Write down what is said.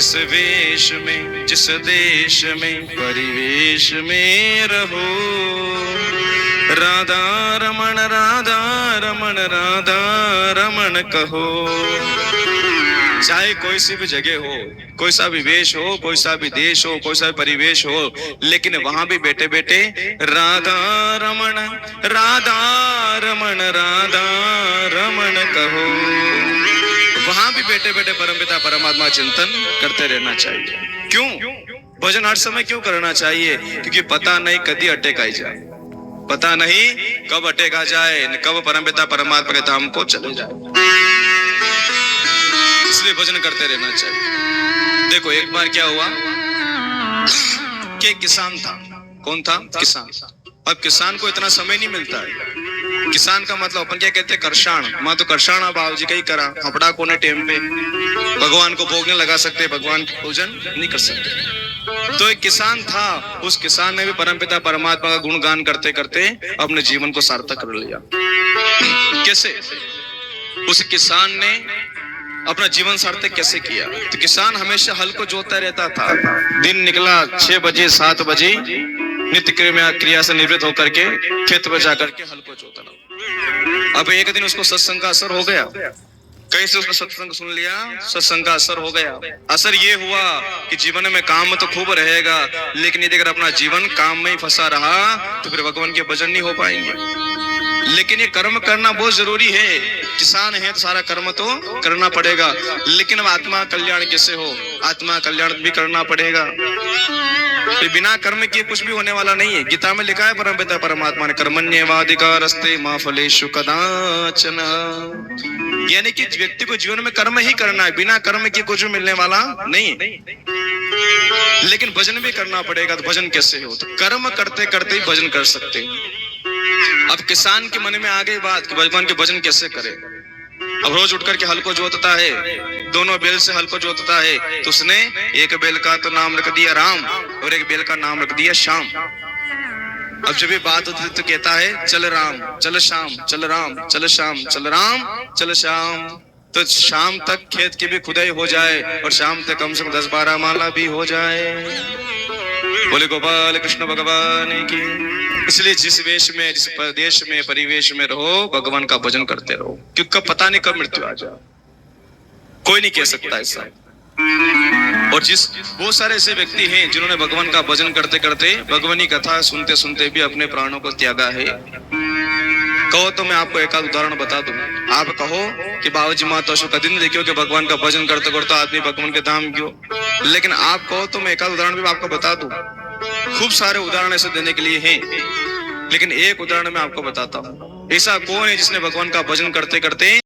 जिस वेश में, जिस देश में, परिवेश में रहो, राधा रमण, राधा रमण, राधा रमण कहो। चाहे कोई सी भी जगह हो, कोई सा भी वेश हो, कोई सा भी देश हो, कोई सा भी परिवेश हो, लेकिन वहां भी बैठे बैठे राधा रमण, राधा रमण, राधा रमण कहो। वहां भी बैठे बैठे परमपिता परमात्मा चिंतन करते रहना चाहिए। क्यों भजन हर समय क्यों करना चाहिए? क्योंकि पता नहीं कभी अटैक आई जाए, पता नहीं कब अटैक आ जाए, कब परमपिता परमात्मा के धाम को चले जाए, इसलिए भजन करते रहना चाहिए। देखो एक बार क्या हुआ कि किसान था। कौन था? किसान। अब किसान को इतना समय नहीं मिलता है। किसान का मतलब अपन क्या कहते हैं? करशाण। मां तो करशाण बाबू जी का ही करा हपड़ा कोने टेम पे भगवान को भोग नहीं लगा सकते, भगवान की पूजन नहीं कर सकते। तो एक किसान था, उस किसान ने भी परमपिता परमात्मा का गुणगान करते करते अपने जीवन को सार्थक कर लिया। कैसे? उस किसान ने अपना जीवन सार्थक कैसे किया? तो किसान हमेशा हल को जोतता रहता था। दिन निकला 6 बजे 7 बजे नित्य क्रिया से निवृत्त होकर के खेत में जाकर के हल को जोतना। अब एक दिन उसको सत्संग का असर हो गया। कैसे? उसने सत्संग सुन लिया, सत्संग का असर हो गया। असर ये हुआ कि जीवन में काम तो खूब रहेगा, लेकिन यदि अगर अपना जीवन काम में ही फंसा रहा तो फिर भगवान के भजन नहीं हो पाएंगे। लेकिन ये कर्म करना बहुत जरूरी है। किसान है तो सारा कर्म तो करना पड़ेगा, लेकिन अब आत्मा कल्याण कैसे हो? आत्मा कल्याण भी करना पड़ेगा। तो बिना कर्म किए कुछ भी होने वाला नहीं है। गीता में लिखा है परमपिता परमात्मा ने, कर्मण्येवाधिकारस्ते मा फलेषु कदाचन। यानी कि व्यक्ति को जीवन में कर्म ही करना है, बिना कर्म के कुछ भी मिलने वाला नहीं। लेकिन भजन भी करना पड़ेगा। तो भजन कैसे हो? तो कर्म करते करते ही भजन कर सकते। अब किसान के मन में आ गई बात कि भगवान के भजन कैसे करे। अब रोज उठ करके हल को जोतता है, दोनों बैल से हल को जोतता है। तो उसने एक बैल का तो नाम रख दिया राम और एक बैल का नाम रख दिया श्याम। अब जब ये बात होती तो कहता है चल राम चल श्याम, चल राम चल श्याम, चल राम चल श्याम। तो शाम तक खेत की भी खुदाई हो जाए और शाम तक कम से कम 10-12 माला भी हो जाए। बोले गोपाल कृष्ण भगवान की। इसलिए जिस वेश में, जिस प्रदेश में, परिवेश में रहो, भगवान का भजन करते रहो, क्योंकि पता नहीं कब मृत्यु आ जाए, कोई नहीं कह सकता ऐसा। और बहुत सारे ऐसे व्यक्ति हैं जिन्होंने भगवान का भजन करते करते, भगवानी कथा सुनते सुनते भी अपने प्राणों को त्यागा है। कहो तो मैं आपको एक उदाहरण बता दूं। आप कहो कि बाबूजी माता का दिन देखियो कि भगवान का भजन करते करते आदमी भगवान के धाम क्यों। लेकिन आप कहो तो मैं एक उदाहरण भी आपको बता दूं। खूब सारे उदाहरण ऐसे देने के लिए हैं, लेकिन एक उदाहरण मैं आपको बताता हूँ। ऐसा कौन है जिसने भगवान का भजन करते करते